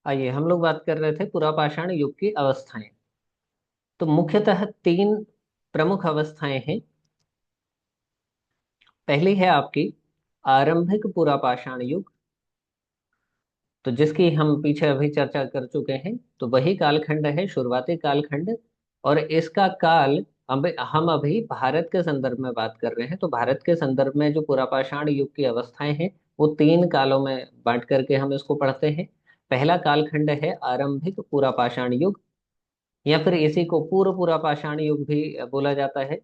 आइए हम लोग बात कर रहे थे पुरापाषाण युग की अवस्थाएं। तो मुख्यतः तीन प्रमुख अवस्थाएं हैं। पहली है आपकी आरंभिक पुरापाषाण युग, तो जिसकी हम पीछे अभी चर्चा कर चुके हैं। तो वही कालखंड है, शुरुआती कालखंड। और इसका काल हम अभी भारत के संदर्भ में बात कर रहे हैं। तो भारत के संदर्भ में जो पुरापाषाण युग की अवस्थाएं हैं वो तीन कालों में बांट करके हम इसको पढ़ते हैं। पहला कालखंड है आरंभिक पुरापाषाण युग, या फिर इसी को पूर्व पुरापाषाण युग भी बोला जाता है।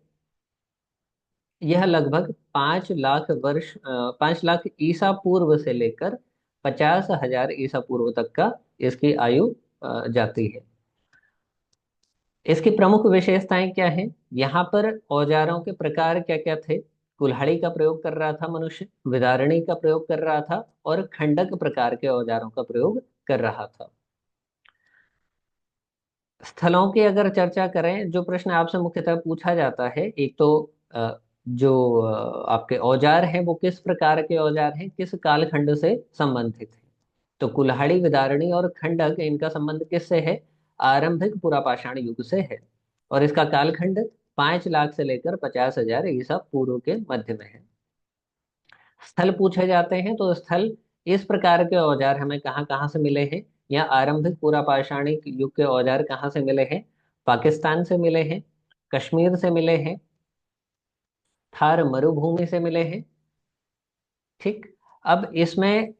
यह लगभग 5 लाख वर्ष 5 लाख ईसा पूर्व से लेकर 50,000 ईसा पूर्व तक का इसकी आयु जाती है। इसकी प्रमुख विशेषताएं क्या हैं? यहाँ पर औजारों के प्रकार क्या क्या थे? कुल्हाड़ी का प्रयोग कर रहा था मनुष्य, विदारणी का प्रयोग कर रहा था, और खंडक प्रकार के औजारों का प्रयोग कर रहा था। स्थलों की अगर चर्चा करें, जो प्रश्न आपसे मुख्यतः पूछा जाता है, एक तो जो आपके औजार हैं वो किस प्रकार के औजार हैं, किस कालखंड से संबंधित है। तो कुल्हाड़ी, विदारणी और खंडक, इनका संबंध किससे है? आरंभिक पुरापाषाण युग से है। और इसका कालखंड 5 लाख से लेकर 50,000 ईसा पूर्व के मध्य में है। स्थल पूछे जाते हैं, तो स्थल इस प्रकार के औजार हमें कहाँ कहाँ से मिले हैं, या आरंभिक पूरा पाषाणिक युग के औजार कहाँ से मिले हैं? पाकिस्तान से मिले हैं, कश्मीर से मिले हैं, थार मरुभूमि से मिले हैं। ठीक। अब इसमें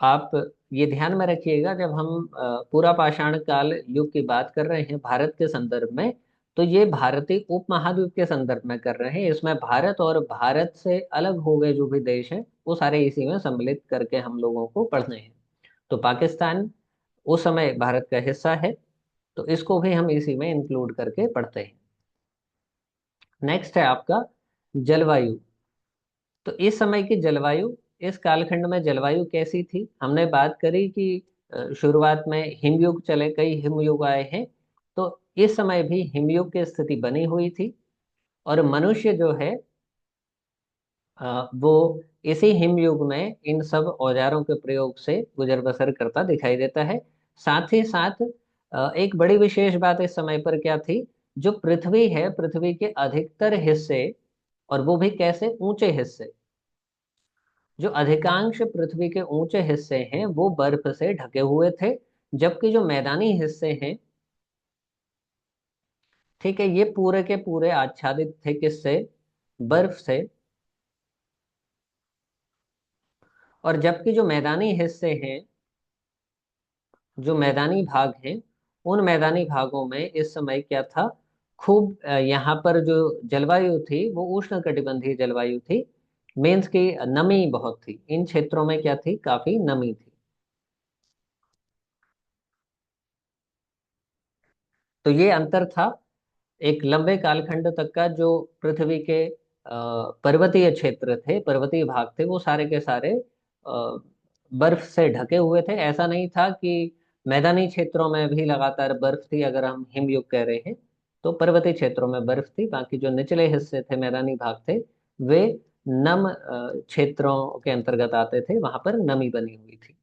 आप ये ध्यान में रखिएगा, जब हम पूरा पाषाण काल युग की बात कर रहे हैं भारत के संदर्भ में, तो ये भारतीय उपमहाद्वीप के संदर्भ में कर रहे हैं। इसमें भारत और भारत से अलग हो गए जो भी देश हैं वो सारे इसी में सम्मिलित करके हम लोगों को पढ़ने हैं। तो पाकिस्तान उस समय भारत का हिस्सा है, तो इसको भी हम इसी में इंक्लूड करके पढ़ते हैं। नेक्स्ट है आपका जलवायु। तो इस समय की जलवायु, इस कालखंड में जलवायु कैसी थी? हमने बात करी कि शुरुआत में हिमयुग चले, कई हिमयुग आए हैं। तो इस समय भी हिमयुग की स्थिति बनी हुई थी, और मनुष्य जो है वो इसी हिमयुग में इन सब औजारों के प्रयोग से गुजर बसर करता दिखाई देता है। साथ ही साथ एक बड़ी विशेष बात इस समय पर क्या थी? जो पृथ्वी है, पृथ्वी के अधिकतर हिस्से, और वो भी कैसे? ऊंचे हिस्से। जो अधिकांश पृथ्वी के ऊंचे हिस्से हैं वो बर्फ से ढके हुए थे, जबकि जो मैदानी हिस्से हैं, ठीक है, ये पूरे के पूरे आच्छादित थे किससे? बर्फ से। और जबकि जो मैदानी हिस्से हैं, जो मैदानी भाग हैं, उन मैदानी भागों में इस समय क्या था? खूब यहाँ पर जो जलवायु थी वो उष्ण कटिबंधीय जलवायु थी। मीन्स की नमी बहुत थी इन क्षेत्रों में, क्या थी? काफी नमी थी। तो ये अंतर था। एक लंबे कालखंड तक का जो पृथ्वी के पर्वतीय क्षेत्र थे, पर्वतीय भाग थे, वो सारे के सारे बर्फ से ढके हुए थे। ऐसा नहीं था कि मैदानी क्षेत्रों में भी लगातार बर्फ थी। अगर हम हिमयुग कह रहे हैं तो पर्वतीय क्षेत्रों में बर्फ थी, बाकी जो निचले हिस्से थे, मैदानी भाग थे, वे नम क्षेत्रों के अंतर्गत आते थे, वहां पर नमी बनी हुई थी।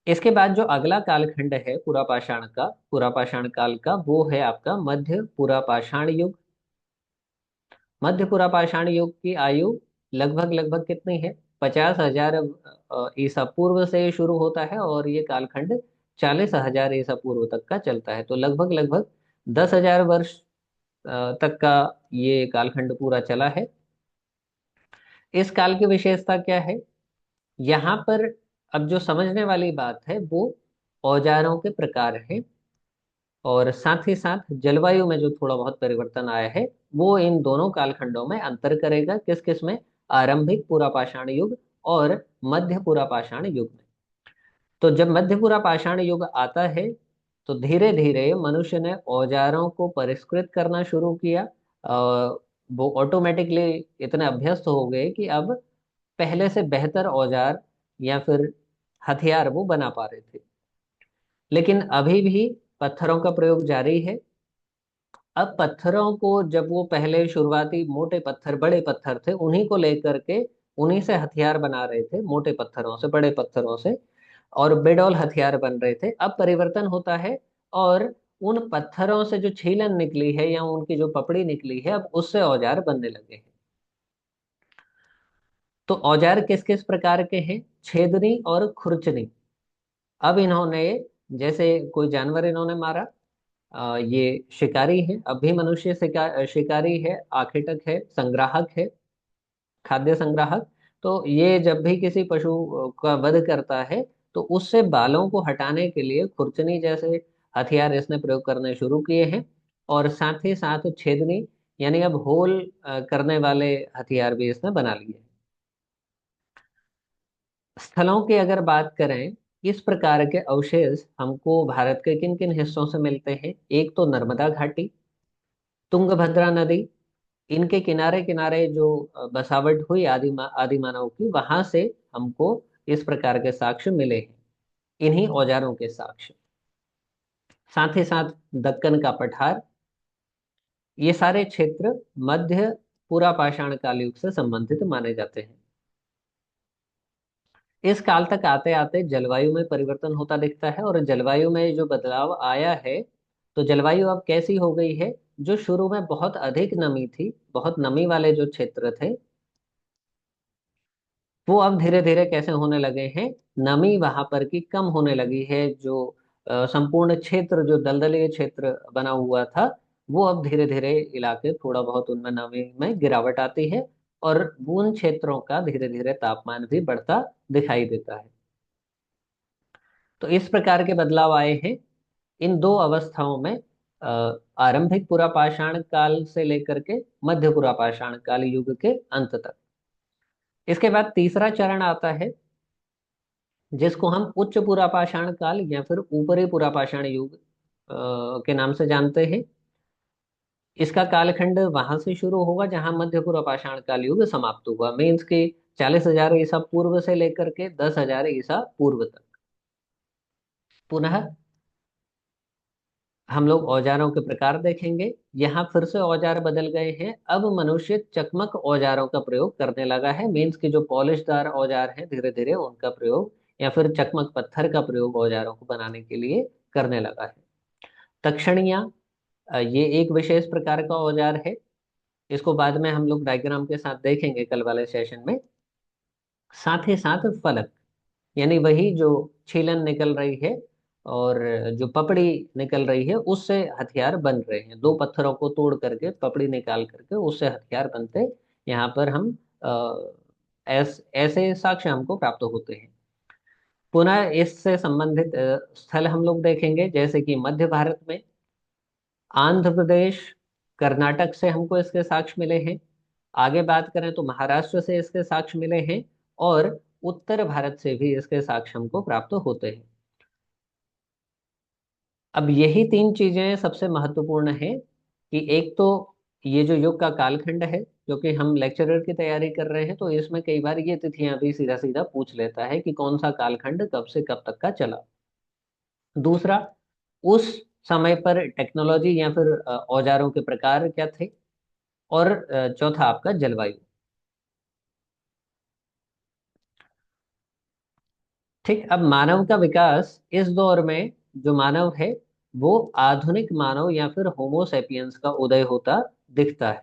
इसके बाद जो अगला कालखंड है पुरापाषाण का, पुरापाषाण काल का, वो है आपका मध्य पुरापाषाण युग। मध्य पुरापाषाण युग की आयु लगभग लगभग कितनी है? 50,000 ईसा पूर्व से शुरू होता है, और ये कालखंड 40,000 ईसा पूर्व तक का चलता है। तो लगभग लगभग 10,000 वर्ष तक का ये कालखंड पूरा चला है। इस काल की विशेषता क्या है? यहाँ पर अब जो समझने वाली बात है वो औजारों के प्रकार है, और साथ ही साथ जलवायु में जो थोड़ा बहुत परिवर्तन आया है वो इन दोनों कालखंडों में अंतर करेगा। किस किस में? आरंभिक पुरापाषाण युग और मध्य पुरापाषाण युग में। तो जब मध्य पुरापाषाण युग आता है, तो धीरे धीरे मनुष्य ने औजारों को परिष्कृत करना शुरू किया। वो ऑटोमेटिकली इतने अभ्यस्त हो गए कि अब पहले से बेहतर औजार या फिर हथियार वो बना पा रहे थे। लेकिन अभी भी पत्थरों का प्रयोग जारी है। अब पत्थरों को, जब वो पहले शुरुआती मोटे पत्थर, बड़े पत्थर थे, उन्हीं को लेकर के उन्हीं से हथियार बना रहे थे, मोटे पत्थरों से, बड़े पत्थरों से। और बेडौल हथियार बन रहे थे। अब परिवर्तन होता है और उन पत्थरों से जो छीलन निकली है या उनकी जो पपड़ी निकली है, अब उससे औजार बनने लगे हैं। तो औजार किस किस प्रकार के हैं? छेदनी और खुरचनी। अब इन्होंने, जैसे कोई जानवर इन्होंने मारा, ये शिकारी है, अब भी मनुष्य शिकारी है, आखेटक है, संग्राहक है, खाद्य संग्राहक। तो ये जब भी किसी पशु का वध करता है तो उससे बालों को हटाने के लिए खुरचनी जैसे हथियार इसने प्रयोग करने शुरू किए हैं। और साथ ही साथ छेदनी, यानी अब होल करने वाले हथियार भी इसने बना लिए हैं। स्थलों की अगर बात करें, इस प्रकार के अवशेष हमको भारत के किन किन हिस्सों से मिलते हैं? एक तो नर्मदा घाटी, तुंगभद्रा नदी, इनके किनारे किनारे जो बसावट हुई आदि मानव की, वहां से हमको इस प्रकार के साक्ष्य मिले हैं, इन्हीं औजारों के साक्ष्य। साथ ही साथ दक्कन का पठार, ये सारे क्षेत्र मध्य पूरा पाषाण काल युग से संबंधित माने जाते हैं। इस काल तक आते आते जलवायु में परिवर्तन होता दिखता है, और जलवायु में जो बदलाव आया है, तो जलवायु अब कैसी हो गई है? जो शुरू में बहुत अधिक नमी थी, बहुत नमी वाले जो क्षेत्र थे, वो अब धीरे धीरे कैसे होने लगे हैं? नमी वहां पर की कम होने लगी है। जो संपूर्ण क्षेत्र, जो दलदलीय क्षेत्र बना हुआ था, वो अब धीरे धीरे इलाके थोड़ा बहुत उनमें नमी में गिरावट आती है, और उन क्षेत्रों का धीरे धीरे तापमान भी बढ़ता दिखाई देता है। तो इस प्रकार के बदलाव आए हैं इन दो अवस्थाओं में, आरंभिक पुरा पाषाण काल से लेकर के मध्य पुरा पाषाण काल युग के अंत तक। इसके बाद तीसरा चरण आता है, जिसको हम उच्च पुरा पाषाण काल या फिर ऊपरी पुरा पाषाण युग के नाम से जानते हैं। इसका कालखंड वहां से शुरू होगा जहां मध्य पुरा पाषाण काल युग समाप्त हुआ, मीन्स के 40,000 ईसा पूर्व से लेकर के 10,000 ईसा पूर्व तक। पुनः हम लोग औजारों के प्रकार देखेंगे। यहाँ फिर से औजार बदल गए हैं, अब मनुष्य चकमक औजारों का प्रयोग करने लगा है, मीन्स के जो पॉलिशदार औजार हैं धीरे धीरे उनका प्रयोग, या फिर चकमक पत्थर का प्रयोग औजारों को बनाने के लिए करने लगा है। तक्षणिया, ये एक विशेष प्रकार का औजार है। इसको बाद में हम लोग डायग्राम के साथ देखेंगे कल वाले सेशन में। साथ ही साथ फलक, यानी वही जो छीलन निकल रही है और जो पपड़ी निकल रही है, उससे हथियार बन रहे हैं। दो पत्थरों को तोड़ करके पपड़ी निकाल करके उससे हथियार बनते, यहाँ पर हम ऐसे साक्ष्य हमको प्राप्त होते हैं। पुनः इससे संबंधित स्थल हम लोग देखेंगे, जैसे कि मध्य भारत में आंध्र प्रदेश, कर्नाटक से हमको इसके साक्ष्य मिले हैं। आगे बात करें तो महाराष्ट्र से इसके साक्ष्य मिले हैं, और उत्तर भारत से भी इसके साक्ष्य हमको प्राप्त होते हैं। अब यही तीन चीजें सबसे महत्वपूर्ण है, कि एक तो ये जो युग का कालखंड है, जो कि हम लेक्चरर की तैयारी कर रहे हैं, तो इसमें कई बार ये तिथियां भी सीधा सीधा पूछ लेता है कि कौन सा कालखंड कब से कब तक का चला। दूसरा, उस समय पर टेक्नोलॉजी या फिर औजारों के प्रकार क्या थे। और चौथा आपका जलवायु। ठीक, अब मानव का विकास इस दौर में, जो मानव है वो आधुनिक मानव या फिर होमोसेपियंस का उदय होता दिखता है।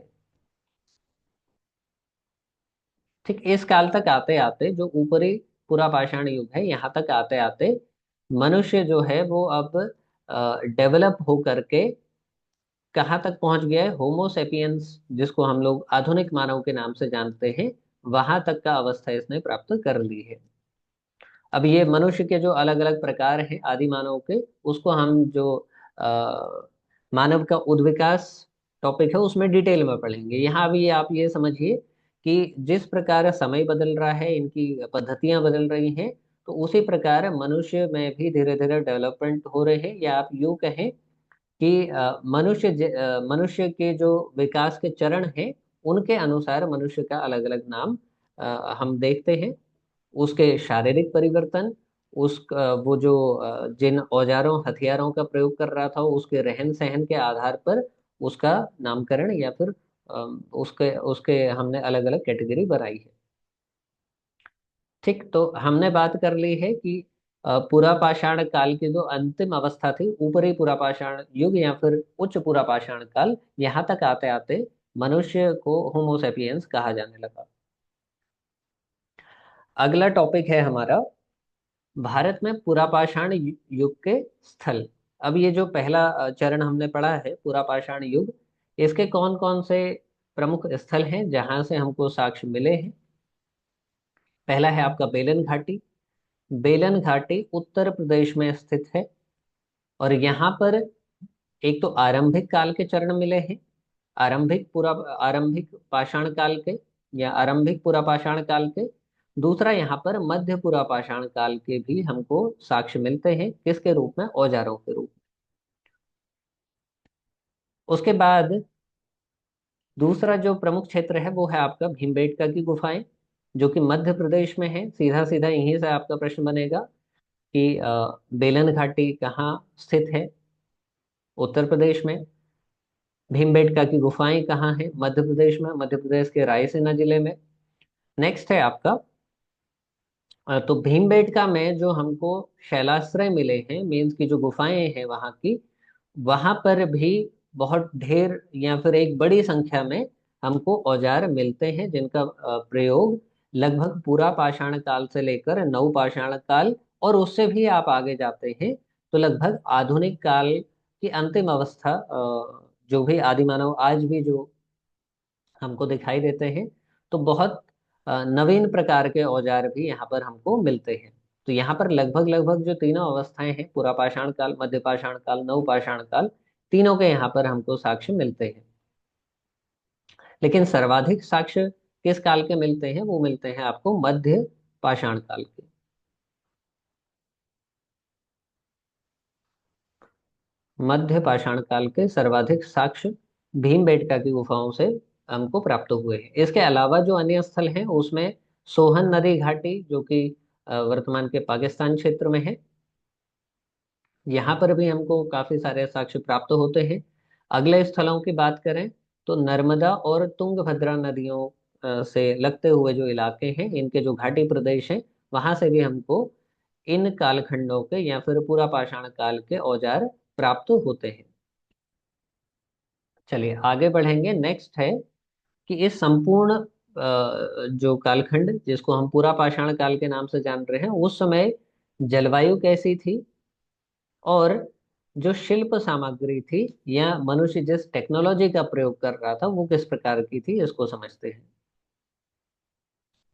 ठीक, इस काल तक आते आते जो ऊपरी पूरा पाषाण युग है, यहाँ तक आते आते मनुष्य जो है वो अब डेवलप हो करके कहाँ तक पहुंच गया है? होमोसेपियंस, जिसको हम लोग आधुनिक मानव के नाम से जानते हैं, वहां तक का अवस्था इसने प्राप्त कर ली है। अब ये मनुष्य के जो अलग अलग प्रकार हैं आदि मानव के, उसको हम जो मानव का उद्विकास टॉपिक है उसमें डिटेल में पढ़ेंगे। यहाँ भी आप ये समझिए कि जिस प्रकार समय बदल रहा है, इनकी पद्धतियां बदल रही हैं, तो उसी प्रकार मनुष्य में भी धीरे धीरे डेवलपमेंट हो रहे हैं, या आप यूँ कहें कि मनुष्य के जो विकास के चरण हैं, उनके अनुसार मनुष्य का अलग अलग नाम हम देखते हैं। उसके शारीरिक परिवर्तन, वो जो जिन औजारों हथियारों का प्रयोग कर रहा था, उसके रहन सहन के आधार पर उसका नामकरण, या फिर उसके उसके हमने अलग अलग कैटेगरी बनाई है। ठीक, तो हमने बात कर ली है कि पूरा पाषाण काल की जो अंतिम अवस्था थी, ऊपरी पूरा पाषाण युग या फिर उच्च पूरा पाषाण काल, यहाँ तक आते आते मनुष्य को होमोसेपियंस कहा जाने लगा। अगला टॉपिक है हमारा भारत में पुरापाषाण युग के स्थल। अब ये जो पहला चरण हमने पढ़ा है पुरापाषाण युग, इसके कौन कौन से प्रमुख स्थल हैं जहां से हमको साक्ष्य मिले हैं। पहला है आपका बेलन घाटी। बेलन घाटी उत्तर प्रदेश में स्थित है, और यहाँ पर एक तो आरंभिक काल के चरण मिले हैं, आरंभिक पाषाण काल के या आरंभिक पुरापाषाण काल के। दूसरा यहाँ पर मध्य पुरापाषाण काल के भी हमको साक्ष्य मिलते हैं, किसके रूप में, औजारों के रूप में। उसके बाद दूसरा जो प्रमुख क्षेत्र है वो है आपका भीमबेटका की गुफाएं, जो कि मध्य प्रदेश में है। सीधा सीधा यहीं से आपका प्रश्न बनेगा कि बेलन घाटी कहाँ स्थित है, उत्तर प्रदेश में। भीमबेटका की गुफाएं कहाँ हैं, मध्य प्रदेश में, मध्य प्रदेश के रायसेना जिले में। नेक्स्ट है आपका तो भीमबेटका में जो हमको शैलाश्रय मिले हैं, मीन्स की जो गुफाएं हैं वहाँ की, वहां पर भी बहुत ढेर या फिर एक बड़ी संख्या में हमको औजार मिलते हैं, जिनका प्रयोग लगभग पूरा पाषाण काल से लेकर नव पाषाण काल, और उससे भी आप आगे जाते हैं तो लगभग आधुनिक काल की अंतिम अवस्था, जो भी आदि मानव आज भी जो हमको दिखाई देते हैं, तो बहुत नवीन प्रकार के औजार भी यहाँ पर हमको मिलते हैं। तो यहाँ पर लगभग लगभग जो तीनों अवस्थाएं हैं, पूरा पाषाण काल, मध्य पाषाण काल, नव पाषाण काल, तीनों के यहाँ पर हमको साक्ष्य मिलते हैं। लेकिन सर्वाधिक साक्ष्य किस काल के मिलते हैं, वो मिलते हैं आपको मध्य पाषाण काल के। मध्य पाषाण काल के सर्वाधिक साक्ष्य भीमबेटका की गुफाओं से हमको प्राप्त हुए हैं। इसके अलावा जो अन्य स्थल हैं उसमें सोहन नदी घाटी, जो कि वर्तमान के पाकिस्तान क्षेत्र में है, यहाँ पर भी हमको काफी सारे साक्ष्य प्राप्त होते हैं। अगले स्थलों की बात करें तो नर्मदा और तुंगभद्रा नदियों से लगते हुए जो इलाके हैं, इनके जो घाटी प्रदेश हैं, वहां से भी हमको इन कालखंडों के या फिर पूरा पाषाण काल के औजार प्राप्त होते हैं। चलिए आगे बढ़ेंगे। नेक्स्ट है कि इस संपूर्ण जो कालखंड जिसको हम पूरा पाषाण काल के नाम से जान रहे हैं, उस समय जलवायु कैसी थी, और जो शिल्प सामग्री थी या मनुष्य जिस टेक्नोलॉजी का प्रयोग कर रहा था वो किस प्रकार की थी, इसको समझते हैं।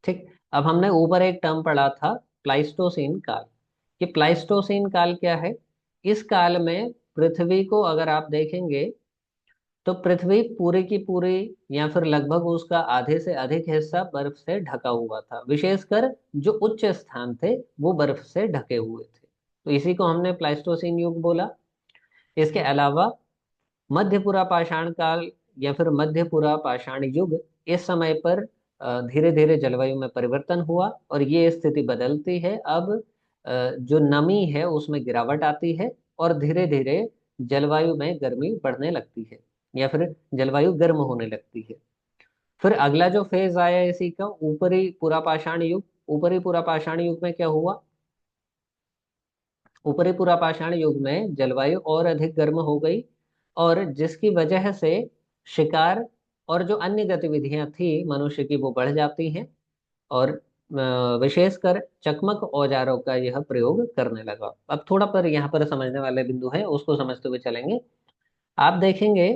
ठीक। अब हमने ऊपर एक टर्म पढ़ा था प्लाइस्टोसीन काल। कि प्लाइस्टोसीन काल क्या है। इस काल में पृथ्वी को अगर आप देखेंगे तो पृथ्वी पूरी की पूरी या फिर लगभग उसका आधे से अधिक हिस्सा बर्फ से ढका हुआ था। विशेषकर जो उच्च स्थान थे वो बर्फ से ढके हुए थे, तो इसी को हमने प्लाइस्टोसीन युग बोला। इसके अलावा मध्यपुरा पाषाण काल या फिर मध्यपुरा पाषाण युग, इस समय पर धीरे धीरे जलवायु में परिवर्तन हुआ और ये स्थिति बदलती है। अब जो नमी है उसमें गिरावट आती है और धीरे धीरे जलवायु में गर्मी बढ़ने लगती है या फिर जलवायु गर्म होने लगती है। फिर अगला जो फेज आया इसी का ऊपरी पूरा पाषाण युग। ऊपरी पूरा पाषाण युग में क्या हुआ। ऊपरी पूरा पाषाण युग में जलवायु और अधिक गर्म हो गई, और जिसकी वजह से शिकार और जो अन्य गतिविधियां थी मनुष्य की वो बढ़ जाती हैं, और विशेषकर चकमक औजारों का यह प्रयोग करने लगा। अब थोड़ा पर यहाँ पर समझने वाले बिंदु है, उसको समझते हुए चलेंगे। आप देखेंगे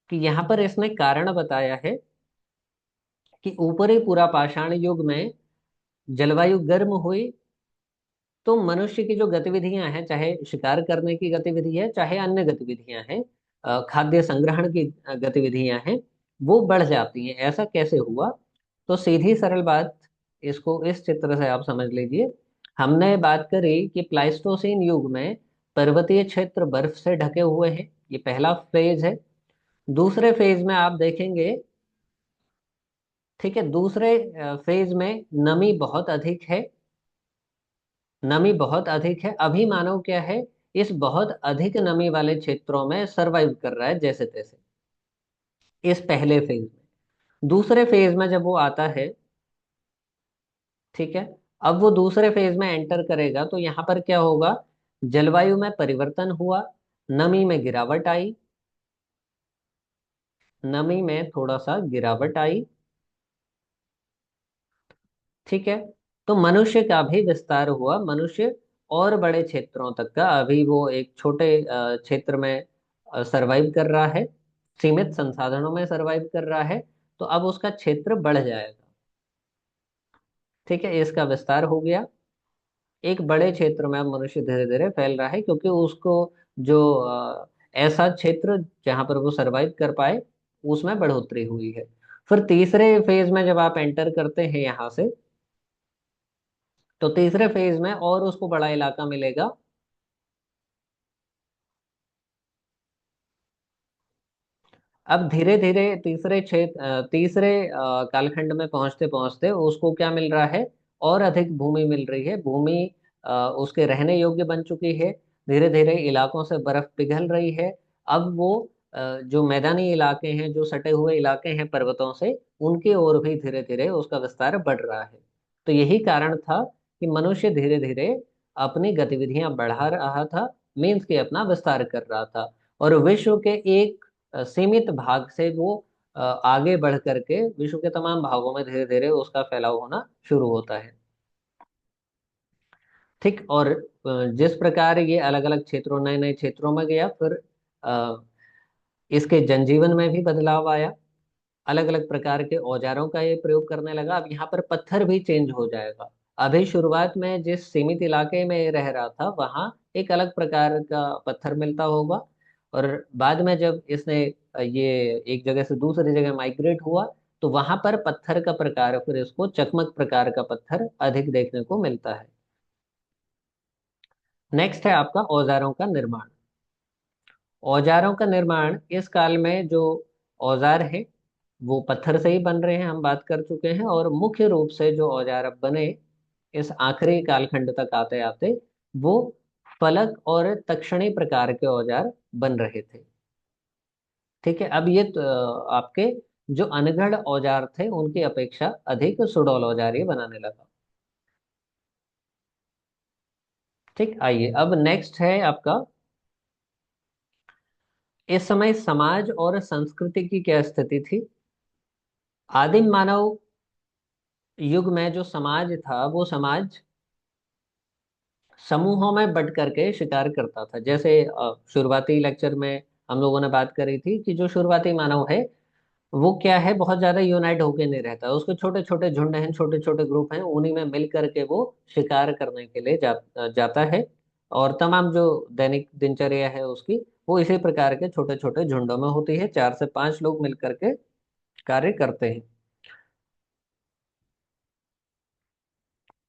कि यहाँ पर इसने कारण बताया है कि ऊपरी पूरा पाषाण युग में जलवायु गर्म हुई, तो मनुष्य की जो गतिविधियां हैं, चाहे शिकार करने की गतिविधि है चाहे अन्य गतिविधियां हैं, खाद्य संग्रहण की गतिविधियां हैं, वो बढ़ जाती हैं। ऐसा कैसे हुआ। तो सीधी सरल बात, इसको इस चित्र से आप समझ लीजिए। हमने बात करी कि प्लाइस्टोसीन युग में पर्वतीय क्षेत्र बर्फ से ढके हुए हैं, ये पहला फेज है। दूसरे फेज में आप देखेंगे, ठीक है, दूसरे फेज में नमी बहुत अधिक है। नमी बहुत अधिक है। अभी मानव क्या है, इस बहुत अधिक नमी वाले क्षेत्रों में सरवाइव कर रहा है जैसे तैसे, इस पहले फेज में। दूसरे फेज में जब वो आता है, ठीक है, अब वो दूसरे फेज में एंटर करेगा तो यहाँ पर क्या होगा, जलवायु में परिवर्तन हुआ, नमी में गिरावट आई, नमी में थोड़ा सा गिरावट आई। ठीक है। तो मनुष्य का भी विस्तार हुआ, मनुष्य और बड़े क्षेत्रों तक का, अभी वो एक छोटे क्षेत्र में सरवाइव कर रहा है, सीमित संसाधनों में सरवाइव कर रहा है। तो अब उसका क्षेत्र बढ़ जाएगा। ठीक है, इसका विस्तार हो गया, एक बड़े क्षेत्र में अब मनुष्य धीरे धीरे फैल रहा है, क्योंकि उसको जो ऐसा क्षेत्र जहां पर वो सरवाइव कर पाए उसमें बढ़ोतरी हुई है। फिर तीसरे फेज में जब आप एंटर करते हैं यहाँ से, तो तीसरे फेज में और उसको बड़ा इलाका मिलेगा। अब धीरे धीरे तीसरे कालखंड में पहुंचते पहुंचते उसको क्या मिल रहा है, और अधिक भूमि मिल रही है, भूमि उसके रहने योग्य बन चुकी है। धीरे धीरे इलाकों से बर्फ पिघल रही है। अब वो जो मैदानी इलाके हैं, जो सटे हुए इलाके हैं पर्वतों से, उनकी ओर भी धीरे धीरे उसका विस्तार बढ़ रहा है। तो यही कारण था कि मनुष्य धीरे धीरे अपनी गतिविधियां बढ़ा रहा था, मीन्स के अपना विस्तार कर रहा था। और विश्व के एक सीमित भाग से वो आगे बढ़ करके विश्व के तमाम भागों में धीरे धीरे उसका फैलाव होना शुरू होता है। ठीक। और जिस प्रकार ये अलग अलग क्षेत्रों, नए नए क्षेत्रों में गया, फिर अ, इसके जनजीवन में भी बदलाव आया, अलग अलग प्रकार के औजारों का ये प्रयोग करने लगा। अब यहाँ पर पत्थर भी चेंज हो जाएगा। अभी शुरुआत में जिस सीमित इलाके में ये रह रहा था वहाँ एक अलग प्रकार का पत्थर मिलता होगा, और बाद में जब इसने ये एक जगह से दूसरी जगह माइग्रेट हुआ, तो वहां पर पत्थर का प्रकार, फिर इसको चकमक प्रकार का पत्थर अधिक देखने को मिलता है। नेक्स्ट है आपका औजारों का निर्माण। औजारों का निर्माण इस काल में जो औजार है वो पत्थर से ही बन रहे हैं, हम बात कर चुके हैं। और मुख्य रूप से जो औजार अब बने इस आखिरी कालखंड तक आते आते, वो फलक और तक्षणी प्रकार के औजार बन रहे थे। ठीक है। अब ये आपके जो अनगढ़ औजार थे उनकी अपेक्षा अधिक सुडौल औजार ये बनाने लगा। ठीक। आइए अब नेक्स्ट है आपका, इस समय समाज और संस्कृति की क्या स्थिति थी। आदिम मानव युग में जो समाज था, वो समाज समूहों में बट करके शिकार करता था। जैसे शुरुआती लेक्चर में हम लोगों ने बात करी थी कि जो शुरुआती मानव है वो क्या है, बहुत ज्यादा यूनाइट होके नहीं रहता, उसके छोटे छोटे झुंड हैं, छोटे छोटे ग्रुप हैं, उन्हीं में मिल करके वो शिकार करने के लिए जाता है। और तमाम जो दैनिक दिनचर्या है उसकी, वो इसी प्रकार के छोटे छोटे झुंडों में होती है, 4 से 5 लोग मिल करके कार्य करते हैं।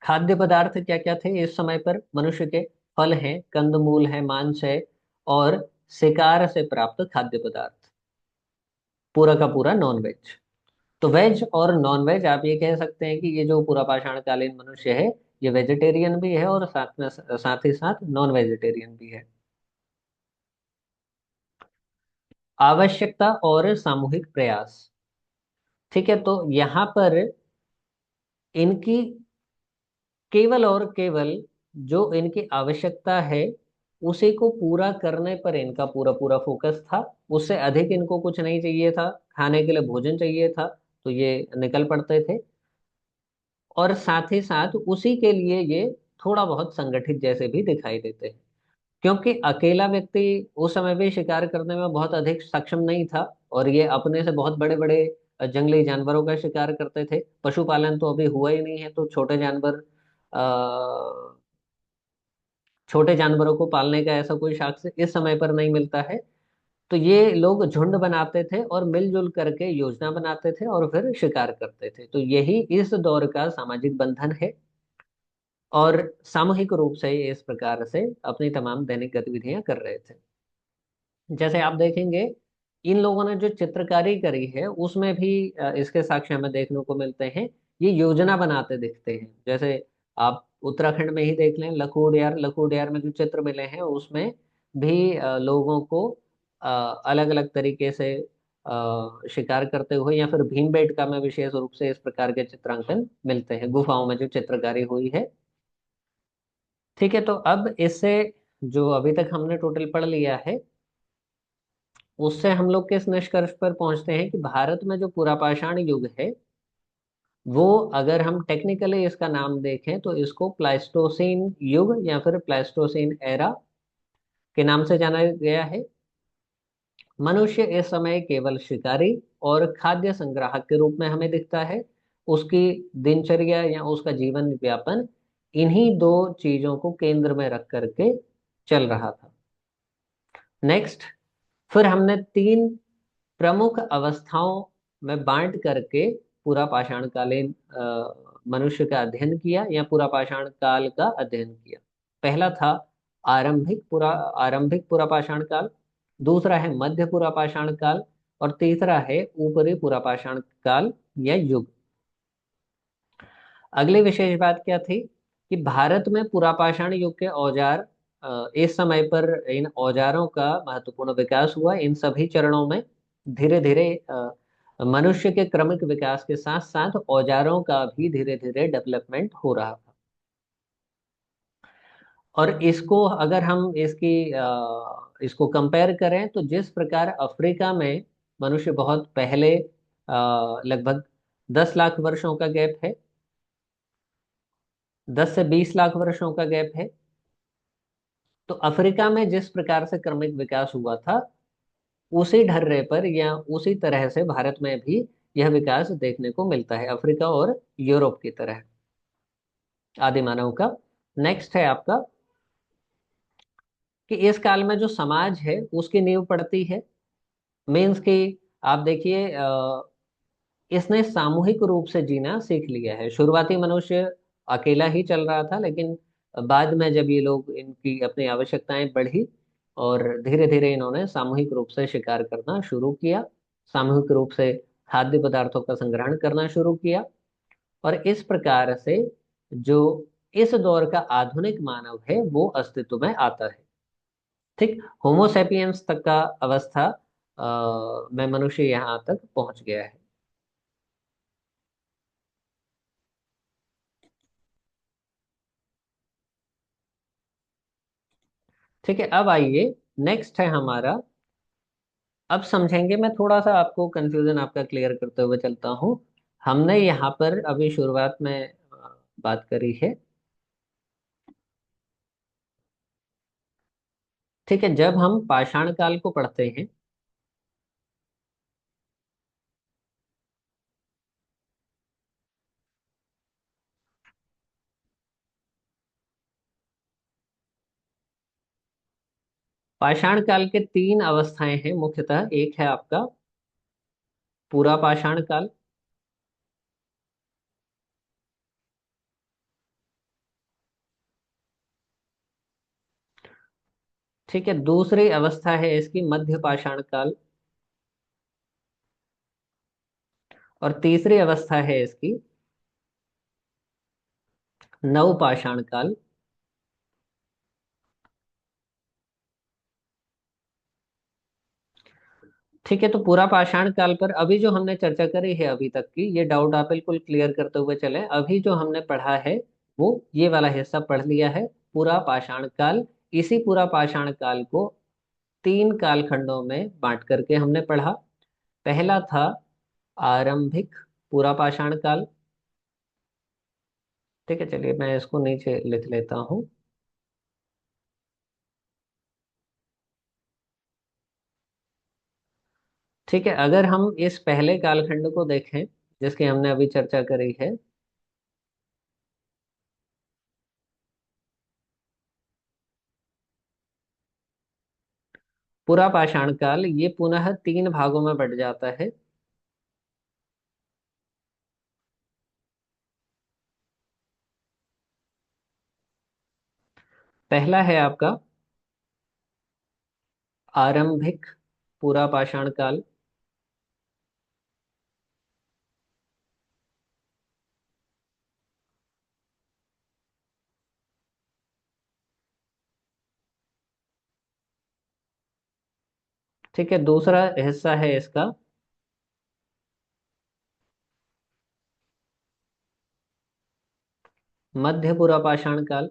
खाद्य पदार्थ क्या क्या थे इस समय पर मनुष्य के, फल हैं, कंदमूल है, मांस है, और शिकार से प्राप्त खाद्य पदार्थ, पूरा का पूरा नॉन वेज। तो वेज और नॉन वेज आप ये कह सकते हैं कि ये जो पूरा पाषाण कालीन मनुष्य है, ये वेजिटेरियन भी है और साथ ही साथ नॉन वेजिटेरियन भी है। आवश्यकता और सामूहिक प्रयास। ठीक है। तो यहाँ पर इनकी केवल और केवल जो इनकी आवश्यकता है उसी को पूरा करने पर इनका पूरा पूरा फोकस था। उससे अधिक इनको कुछ नहीं चाहिए था, खाने के लिए भोजन चाहिए था तो ये निकल पड़ते थे। और साथ ही साथ उसी के लिए ये थोड़ा बहुत संगठित जैसे भी दिखाई देते हैं, क्योंकि अकेला व्यक्ति उस समय भी शिकार करने में बहुत अधिक सक्षम नहीं था। और ये अपने से बहुत बड़े बड़े जंगली जानवरों का शिकार करते थे। पशुपालन तो अभी हुआ ही नहीं है, तो छोटे जानवरों को पालने का ऐसा कोई साक्ष्य इस समय पर नहीं मिलता है। तो ये लोग झुंड बनाते थे और मिलजुल करके योजना बनाते थे और फिर शिकार करते थे। तो यही इस दौर का सामाजिक बंधन है। और सामूहिक रूप से ये इस प्रकार से अपनी तमाम दैनिक गतिविधियां कर रहे थे। जैसे आप देखेंगे, इन लोगों ने जो चित्रकारी करी है उसमें भी इसके साक्ष्य हमें देखने को मिलते हैं। ये योजना बनाते दिखते हैं। जैसे आप उत्तराखंड में ही देख लें, लखोडियार, लखोडियार में जो चित्र मिले हैं उसमें भी लोगों को अलग अलग तरीके से शिकार करते हुए, या फिर भीमबेटका में विशेष रूप से इस प्रकार के चित्रांकन मिलते हैं, गुफाओं में जो चित्रकारी हुई है। ठीक है, तो अब इससे जो अभी तक हमने टोटल पढ़ लिया है, उससे हम लोग किस निष्कर्ष पर पहुंचते हैं कि भारत में जो पुरापाषाण युग है, वो अगर हम टेक्निकली इसका नाम देखें तो इसको प्लाइस्टोसीन युग या फिर प्लाइस्टोसीन एरा के नाम से जाना गया है। मनुष्य इस समय केवल शिकारी और खाद्य संग्राहक के रूप में हमें दिखता है। उसकी दिनचर्या या उसका जीवन व्यापन इन्हीं दो चीजों को केंद्र में रख करके चल रहा था। नेक्स्ट, फिर हमने तीन प्रमुख अवस्थाओं में बांट करके पूरा पाषाणकालीन मनुष्य का अध्ययन किया या पूरा पाषाण काल का अध्ययन किया। पहला था आरंभिक पूरा पाषाण काल, दूसरा है मध्य पूरा पाषाण काल, और तीसरा है ऊपरी पूरा पाषाण काल या युग। अगली विशेष बात क्या थी कि भारत में पुरापाषाण युग के औजार, इस समय पर इन औजारों का महत्वपूर्ण विकास हुआ। इन सभी चरणों में धीरे धीरे मनुष्य के क्रमिक विकास के साथ साथ औजारों का भी धीरे धीरे डेवलपमेंट हो रहा था। और इसको अगर हम इसको कंपेयर करें तो जिस प्रकार अफ्रीका में मनुष्य बहुत पहले, लगभग 10 लाख वर्षों का गैप है, 10 से 20 लाख वर्षों का गैप है, तो अफ्रीका में जिस प्रकार से क्रमिक विकास हुआ था, उसी ढर्रे पर या उसी तरह से भारत में भी यह विकास देखने को मिलता है, अफ्रीका और यूरोप की तरह आदि मानव का। नेक्स्ट है आपका कि इस काल में जो समाज है उसकी नींव पड़ती है। मीन्स कि आप देखिए, इसने सामूहिक रूप से जीना सीख लिया है। शुरुआती मनुष्य अकेला ही चल रहा था, लेकिन बाद में जब ये लोग, इनकी अपनी आवश्यकताएं बढ़ी और धीरे धीरे इन्होंने सामूहिक रूप से शिकार करना शुरू किया, सामूहिक रूप से खाद्य पदार्थों का संग्रहण करना शुरू किया, और इस प्रकार से जो इस दौर का आधुनिक मानव है वो अस्तित्व में आता है। ठीक, होमोसेपियंस तक का अवस्था में मनुष्य यहाँ तक पहुंच गया है। ठीक है, अब आइए, नेक्स्ट है हमारा, अब समझेंगे। मैं थोड़ा सा आपको कंफ्यूजन आपका क्लियर करते हुए चलता हूँ। हमने यहाँ पर अभी शुरुआत में बात करी है। ठीक है, जब हम पाषाण काल को पढ़ते हैं, पाषाण काल के तीन अवस्थाएं हैं मुख्यतः। एक है आपका पूरा पाषाण काल, ठीक है, दूसरी अवस्था है इसकी मध्य पाषाण काल, और तीसरी अवस्था है इसकी नव पाषाण काल। ठीक है, तो पूरा पाषाण काल पर अभी जो हमने चर्चा करी है अभी तक की, ये डाउट आप बिल्कुल क्लियर करते हुए चले। अभी जो हमने पढ़ा है वो ये वाला हिस्सा पढ़ लिया है, पूरा पाषाण काल। इसी पूरा पाषाण काल को तीन कालखंडों में बांट करके हमने पढ़ा। पहला था आरंभिक पूरा पाषाण काल। ठीक है, चलिए मैं इसको नीचे लिख लेता हूँ। ठीक है, अगर हम इस पहले कालखंड को देखें जिसकी हमने अभी चर्चा करी है, पूरा पाषाण काल, ये पुनः तीन भागों में बट जाता है। पहला है आपका आरंभिक पूरा पाषाण काल, ठीक है, दूसरा हिस्सा है इसका मध्य पुरा पाषाण काल।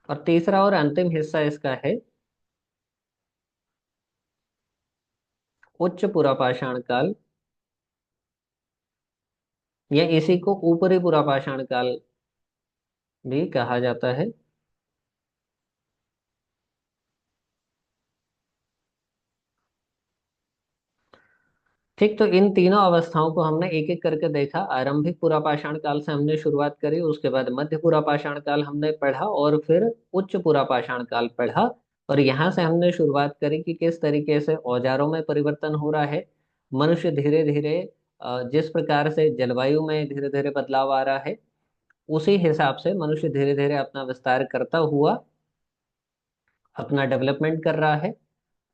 और तीसरा और अंतिम हिस्सा इसका है उच्च पुरा पाषाण काल, या इसी को ऊपरी पुरा पाषाण काल भी कहा जाता है। ठीक, तो इन तीनों अवस्थाओं को हमने एक एक करके देखा। आरंभिक पुरापाषाण काल से हमने शुरुआत करी, उसके बाद मध्य पुरापाषाण काल हमने पढ़ा, और फिर उच्च पुरापाषाण काल पढ़ा। और यहाँ से हमने शुरुआत करी कि किस तरीके से औजारों में परिवर्तन हो रहा है। मनुष्य धीरे धीरे जिस प्रकार से जलवायु में धीरे धीरे बदलाव आ रहा है, उसी हिसाब से मनुष्य धीरे धीरे अपना विस्तार करता हुआ अपना डेवलपमेंट कर रहा है।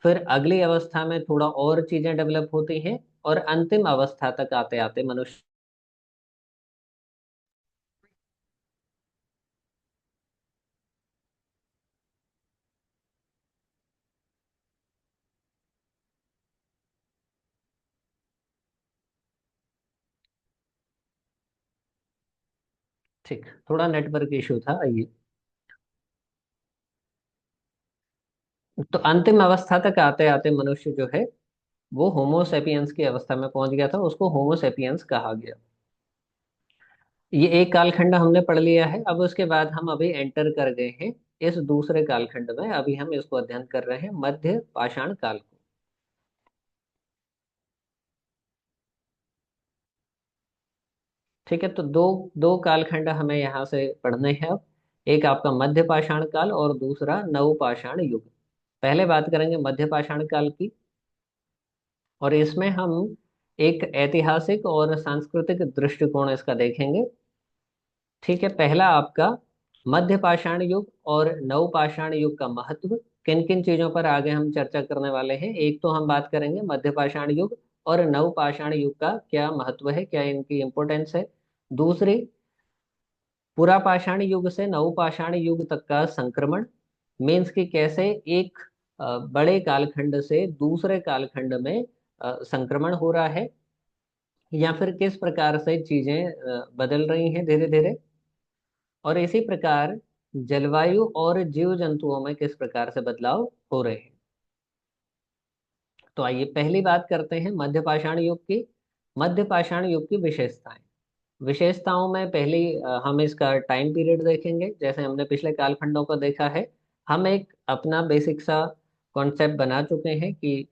फिर अगली अवस्था में थोड़ा और चीजें डेवलप होती हैं, और अंतिम अवस्था तक आते आते मनुष्य। ठीक, थोड़ा नेटवर्क इशू था, आइए। तो अंतिम अवस्था तक आते आते मनुष्य जो है वो होमोसेपियंस की अवस्था में पहुंच गया था, उसको होमोसेपियंस कहा गया। ये एक कालखंड हमने पढ़ लिया है। अब उसके बाद हम अभी एंटर कर गए हैं इस दूसरे कालखंड में। अभी हम इसको अध्ययन कर रहे हैं मध्य पाषाण काल को। ठीक है, तो दो दो कालखंड हमें यहाँ से पढ़ने हैं अब। एक आपका मध्य पाषाण काल और दूसरा नव पाषाण युग। पहले बात करेंगे मध्य पाषाण काल की, और इसमें हम एक ऐतिहासिक और सांस्कृतिक दृष्टिकोण इसका देखेंगे। ठीक है, पहला आपका मध्य पाषाण युग और नव पाषाण युग का महत्व। किन किन चीजों पर आगे हम चर्चा करने वाले हैं। एक तो हम बात करेंगे मध्य पाषाण युग और नव पाषाण युग का क्या महत्व है, क्या इनकी इंपोर्टेंस है। दूसरी, पुरा पाषाण युग से नव पाषाण युग तक का संक्रमण, मीन्स कि कैसे एक बड़े कालखंड से दूसरे कालखंड में संक्रमण हो रहा है, या फिर किस प्रकार से चीजें बदल रही हैं धीरे धीरे। और इसी प्रकार जलवायु और जीव जंतुओं में किस प्रकार से बदलाव हो रहे हैं। तो आइए पहली बात करते हैं मध्य पाषाण युग की। मध्य पाषाण युग की विशेषताएं। विशेषताओं में पहली हम इसका टाइम पीरियड देखेंगे। जैसे हमने पिछले कालखंडों को देखा है, हम एक अपना बेसिक सा कॉन्सेप्ट बना चुके हैं कि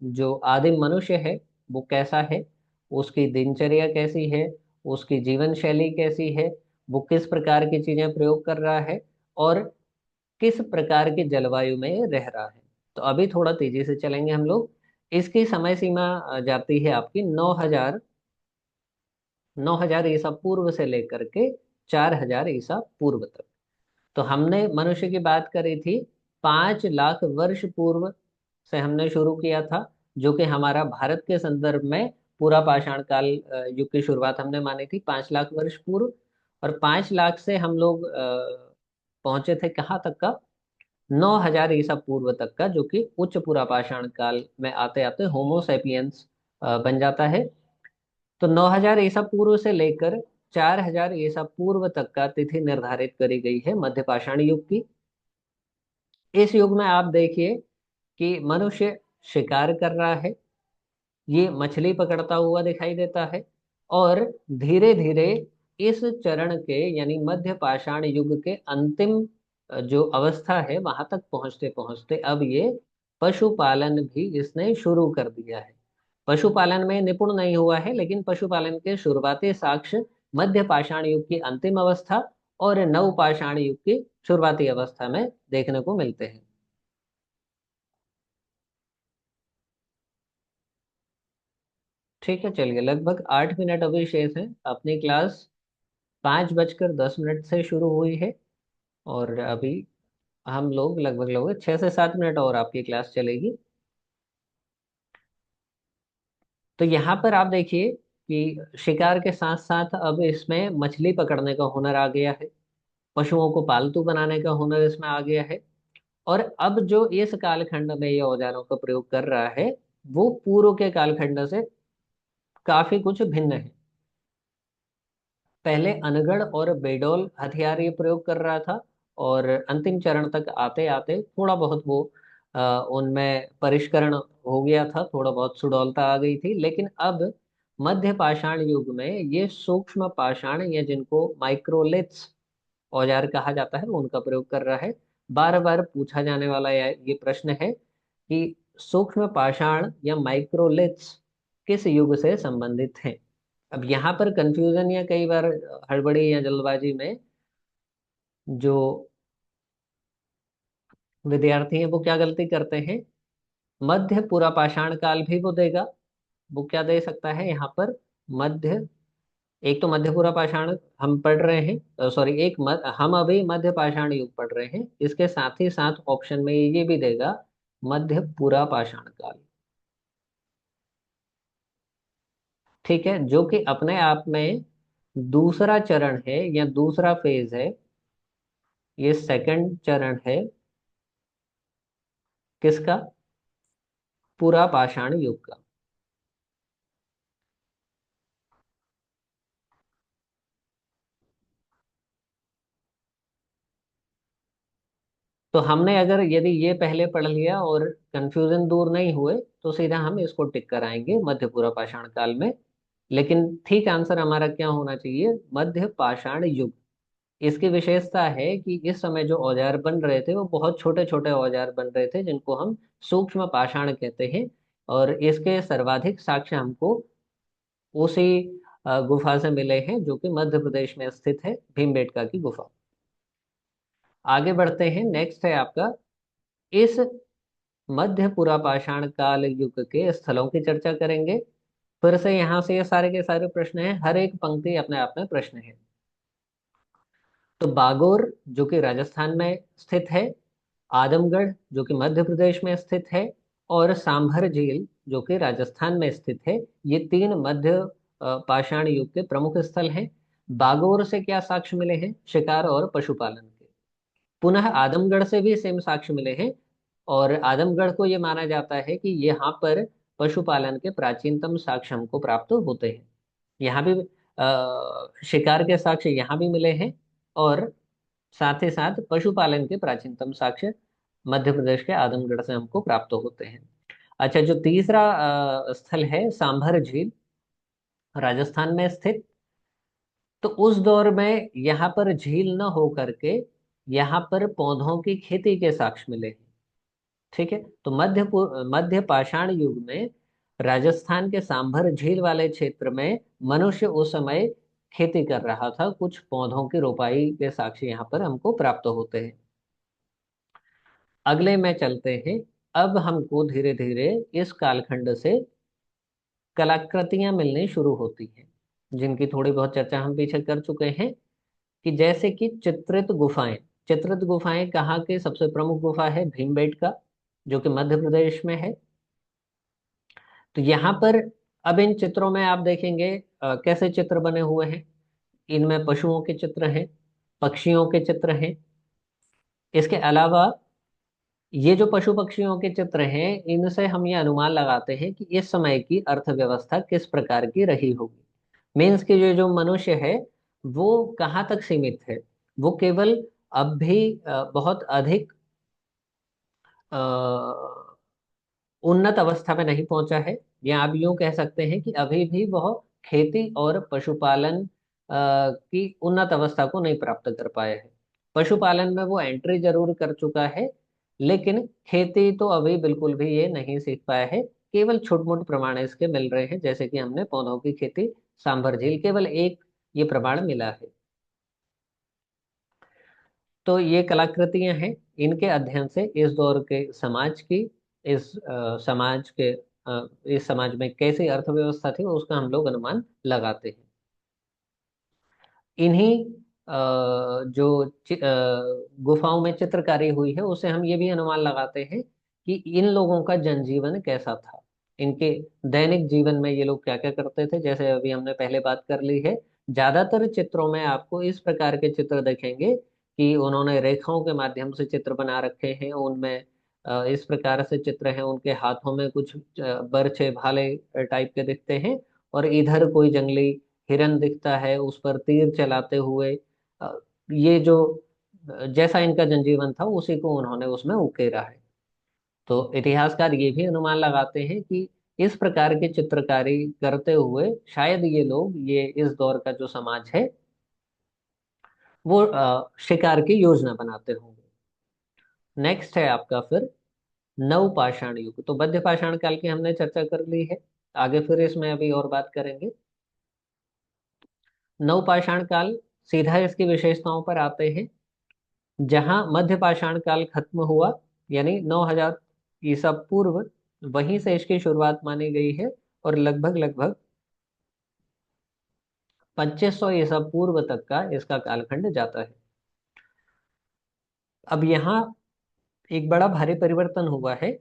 जो आदिम मनुष्य है वो कैसा है, उसकी दिनचर्या कैसी है, उसकी जीवन शैली कैसी है, वो किस प्रकार की चीजें प्रयोग कर रहा है, और किस प्रकार की जलवायु में रह रहा है। तो अभी थोड़ा तेजी से चलेंगे हम लोग। इसकी समय सीमा जाती है आपकी 9,000 ईसा पूर्व से लेकर के 4,000 ईसा पूर्व तक। तो हमने मनुष्य की बात करी थी 5 लाख वर्ष पूर्व से हमने शुरू किया था, जो कि हमारा भारत के संदर्भ में पूरा पाषाण काल युग की शुरुआत हमने मानी थी 5 लाख वर्ष पूर्व। और 5 लाख से हम लोग पहुंचे थे कहाँ तक का, 9,000 ईसा पूर्व तक का, जो कि उच्च पुरा पाषाण काल में आते आते होमोसेपियंस बन जाता है। तो 9,000 ईसा पूर्व से लेकर 4,000 ईसा पूर्व तक का तिथि निर्धारित करी गई है मध्य पाषाण युग की। इस युग में आप देखिए कि मनुष्य शिकार कर रहा है, ये मछली पकड़ता हुआ दिखाई देता है। और धीरे धीरे इस चरण के यानी मध्य पाषाण युग के अंतिम जो अवस्था है वहां तक पहुंचते पहुंचते अब ये पशुपालन भी इसने शुरू कर दिया है। पशुपालन में निपुण नहीं हुआ है, लेकिन पशुपालन के शुरुआती साक्ष्य मध्य पाषाण युग की अंतिम अवस्था और नव पाषाण युग की शुरुआती अवस्था में देखने को मिलते हैं। ठीक है, चलिए, लगभग 8 मिनट अभी शेष है। अपनी क्लास 5:10 से शुरू हुई है, और अभी हम लोग लगभग लगभग 6 से 7 मिनट और आपकी क्लास चलेगी। तो यहाँ पर आप देखिए कि शिकार के साथ साथ अब इसमें मछली पकड़ने का हुनर आ गया है, पशुओं को पालतू बनाने का हुनर इसमें आ गया है। और अब जो इस कालखंड में ये औजारों का प्रयोग कर रहा है वो पूर्व के कालखंड से काफी कुछ भिन्न है। पहले अनगढ़ और बेडोल हथियार ये प्रयोग कर रहा था, और अंतिम चरण तक आते आते थोड़ा बहुत वो उनमें परिष्करण हो गया था, थोड़ा बहुत सुडौलता आ गई थी। लेकिन अब मध्य पाषाण युग में ये सूक्ष्म पाषाण, या जिनको माइक्रोलिथ्स औजार कहा जाता है, उनका प्रयोग कर रहा है। बार बार पूछा जाने वाला ये प्रश्न है कि सूक्ष्म पाषाण या माइक्रोलिथ्स किस युग से संबंधित हैं। अब यहाँ पर कंफ्यूजन, या कई बार हड़बड़ी या जल्दबाजी में जो विद्यार्थी हैं वो क्या गलती करते हैं, मध्य पूरा पाषाण काल भी वो देगा। वो क्या दे सकता है यहाँ पर, मध्य, एक तो मध्य पूरा पाषाण हम पढ़ रहे हैं, सॉरी, हम अभी मध्य पाषाण युग पढ़ रहे हैं, इसके साथ ही साथ ऑप्शन में ये भी देगा मध्य पूरा पाषाण काल। ठीक है, जो कि अपने आप में दूसरा चरण है या दूसरा फेज है। ये सेकंड चरण है किसका, पूरा पाषाण युग का। तो हमने अगर यदि ये पहले पढ़ लिया और कंफ्यूजन दूर नहीं हुए, तो सीधा हम इसको टिक कराएंगे मध्य पूरा पाषाण काल में। लेकिन ठीक आंसर हमारा क्या होना चाहिए, मध्य पाषाण युग। इसकी विशेषता है कि इस समय जो औजार बन रहे थे वो बहुत छोटे छोटे औजार बन रहे थे, जिनको हम सूक्ष्म पाषाण कहते हैं। और इसके सर्वाधिक साक्ष्य हमको उसी गुफा से मिले हैं, जो कि मध्य प्रदेश में स्थित है, भीमबेटका की गुफा। आगे बढ़ते हैं, नेक्स्ट है आपका, इस मध्य पुरा पाषाण काल युग के स्थलों की चर्चा करेंगे। फिर से यहाँ से ये सारे के सारे प्रश्न हैं, हर एक पंक्ति अपने आप में प्रश्न है। तो बागोर जो कि राजस्थान में स्थित है, आदमगढ़ जो कि मध्य प्रदेश में स्थित है, और सांभर झील जो कि राजस्थान में स्थित है, ये तीन मध्य पाषाण युग के प्रमुख स्थल हैं। बागोर से क्या साक्ष्य मिले हैं, शिकार और पशुपालन के। पुनः आदमगढ़ से भी सेम साक्ष्य मिले हैं, और आदमगढ़ को ये माना जाता है कि यहाँ पर पशुपालन के प्राचीनतम साक्ष्य हमको प्राप्त होते हैं। यहाँ भी शिकार के साक्ष्य यहाँ भी मिले हैं, और साथ ही साथ पशुपालन के प्राचीनतम साक्ष्य मध्य प्रदेश के आदमगढ़ से हमको प्राप्त होते हैं। अच्छा, जो तीसरा स्थल है सांभर झील, राजस्थान में स्थित, तो उस दौर में यहाँ पर झील न हो करके यहाँ पर पौधों की खेती के साक्ष्य मिले हैं। ठीक है, तो मध्य पाषाण युग में राजस्थान के सांभर झील वाले क्षेत्र में मनुष्य उस समय खेती कर रहा था, कुछ पौधों की रोपाई के साक्ष्य यहाँ पर हमको प्राप्त होते हैं। अगले में चलते हैं। अब हमको धीरे धीरे इस कालखंड से कलाकृतियां मिलनी शुरू होती हैं, जिनकी थोड़ी बहुत चर्चा हम पीछे कर चुके हैं, कि जैसे कि चित्रित गुफाएं। चित्रित गुफाएं कहाँ की सबसे प्रमुख गुफा है, भीमबेटका, जो कि मध्य प्रदेश में है। तो यहाँ पर अब इन चित्रों में आप देखेंगे कैसे चित्र बने हुए हैं। इनमें पशुओं के चित्र हैं, पक्षियों के चित्र हैं। इसके अलावा ये जो पशु पक्षियों के चित्र हैं, इनसे हम ये अनुमान लगाते हैं कि इस समय की अर्थव्यवस्था किस प्रकार की रही होगी। मीन्स कि जो मनुष्य है वो कहाँ तक सीमित है, वो केवल अब भी बहुत अधिक अ, उन्नत अवस्था में नहीं पहुंचा है, या आप यूं कह सकते हैं कि अभी भी वह खेती और पशुपालन की उन्नत अवस्था को नहीं प्राप्त कर पाया है। पशुपालन में वो एंट्री जरूर कर चुका है, लेकिन खेती तो अभी बिल्कुल भी ये नहीं सीख पाया है। केवल छुटमुट प्रमाण इसके मिल रहे हैं, जैसे कि हमने पौधों की खेती, सांभर झील केवल एक ये प्रमाण मिला है। तो ये कलाकृतियां हैं, इनके अध्ययन से इस दौर के समाज की, समाज के इस समाज में कैसी अर्थव्यवस्था थी उसका हम लोग अनुमान लगाते हैं। इन्हीं जो गुफाओं में चित्रकारी हुई है उससे हम ये भी अनुमान लगाते हैं कि इन लोगों का जनजीवन कैसा था, इनके दैनिक जीवन में ये लोग क्या क्या करते थे। जैसे अभी हमने पहले बात कर ली है, ज्यादातर चित्रों में आपको इस प्रकार के चित्र देखेंगे कि उन्होंने रेखाओं के माध्यम से चित्र बना रखे हैं, उनमें इस प्रकार से चित्र हैं, उनके हाथों में कुछ बर्छे भाले टाइप के दिखते हैं, और इधर कोई जंगली हिरन दिखता है उस पर तीर चलाते हुए। ये जो जैसा इनका जनजीवन था उसी को उन्होंने उसमें उकेरा है। तो इतिहासकार ये भी अनुमान लगाते हैं कि इस प्रकार की चित्रकारी करते हुए शायद ये लोग, ये इस दौर का जो समाज है, वो शिकार की योजना बनाते होंगे। नेक्स्ट है आपका फिर नवपाषाण युग। तो मध्य पाषाण काल की हमने चर्चा कर ली है, आगे फिर इसमें अभी और बात करेंगे। नवपाषाण काल, सीधा इसकी विशेषताओं पर आते हैं। जहां मध्य पाषाण काल खत्म हुआ, यानी 9000 ईसा पूर्व, वहीं से इसकी शुरुआत मानी गई है, और लगभग लगभग 2500 ईसा पूर्व तक का इसका कालखंड जाता है। अब यहाँ एक बड़ा भारी परिवर्तन हुआ है।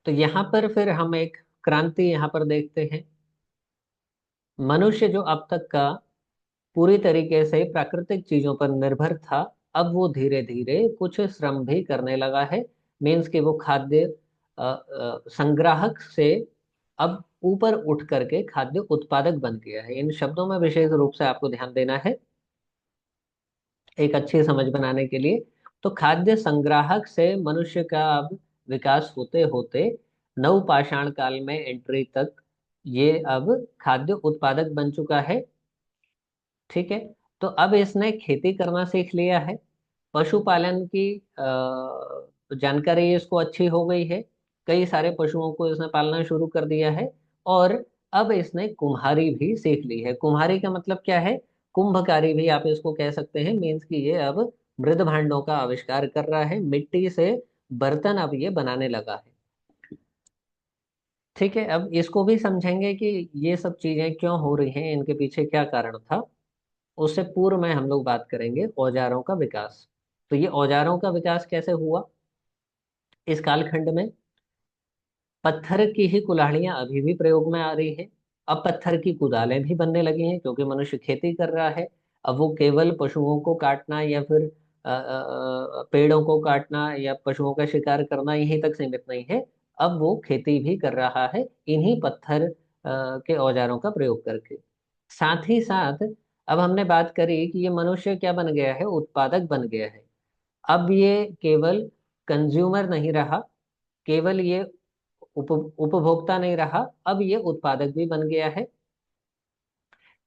तो यहाँ पर फिर हम एक क्रांति यहाँ पर देखते हैं। मनुष्य जो अब तक का पूरी तरीके से प्राकृतिक चीजों पर निर्भर था, अब वो धीरे धीरे कुछ श्रम भी करने लगा है। मीन्स कि वो खाद्य संग्राहक से अब ऊपर उठ करके खाद्य उत्पादक बन गया है। इन शब्दों में विशेष रूप से आपको ध्यान देना है एक अच्छी समझ बनाने के लिए। तो खाद्य संग्राहक से मनुष्य का अब विकास होते होते नवपाषाण काल में एंट्री तक ये अब खाद्य उत्पादक बन चुका है। ठीक है। तो अब इसने खेती करना सीख लिया है। पशुपालन की जानकारी इसको अच्छी हो गई है। कई सारे पशुओं को इसने पालना शुरू कर दिया है। और अब इसने कुम्हारी भी सीख ली है। कुम्हारी का मतलब क्या है? कुंभकारी भी आप इसको कह सकते हैं। मीन्स कि ये अब मृद भांडों का आविष्कार कर रहा है, मिट्टी से बर्तन अब ये बनाने लगा है। ठीक है। अब इसको भी समझेंगे कि ये सब चीजें क्यों हो रही हैं, इनके पीछे क्या कारण था। उससे पूर्व में हम लोग बात करेंगे औजारों का विकास। तो ये औजारों का विकास कैसे हुआ इस कालखंड में? पत्थर की ही कुल्हाड़ियां अभी भी प्रयोग में आ रही है। अब पत्थर की कुदालें भी बनने लगी हैं, क्योंकि मनुष्य खेती कर रहा है। अब वो केवल पशुओं को काटना या फिर पेड़ों को काटना या पशुओं का शिकार करना यहीं तक सीमित नहीं है। अब वो खेती भी कर रहा है इन्हीं पत्थर के औजारों का प्रयोग करके। साथ ही साथ अब हमने बात करी कि ये मनुष्य क्या बन गया है? उत्पादक बन गया है। अब ये केवल कंज्यूमर नहीं रहा, केवल ये उपभोक्ता नहीं रहा, अब ये उत्पादक भी बन गया है।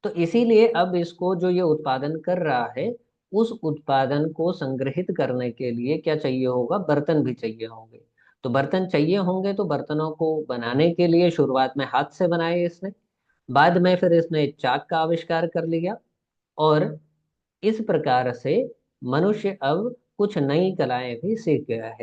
तो इसीलिए अब इसको जो ये उत्पादन कर रहा है, उस उत्पादन को संग्रहित करने के लिए क्या चाहिए होगा? बर्तन भी चाहिए होंगे। तो बर्तन चाहिए होंगे, तो बर्तनों को बनाने के लिए शुरुआत में हाथ से बनाए इसने। बाद में फिर इसने चाक का आविष्कार कर लिया। और इस प्रकार से मनुष्य अब कुछ नई कलाएं भी सीख गया है।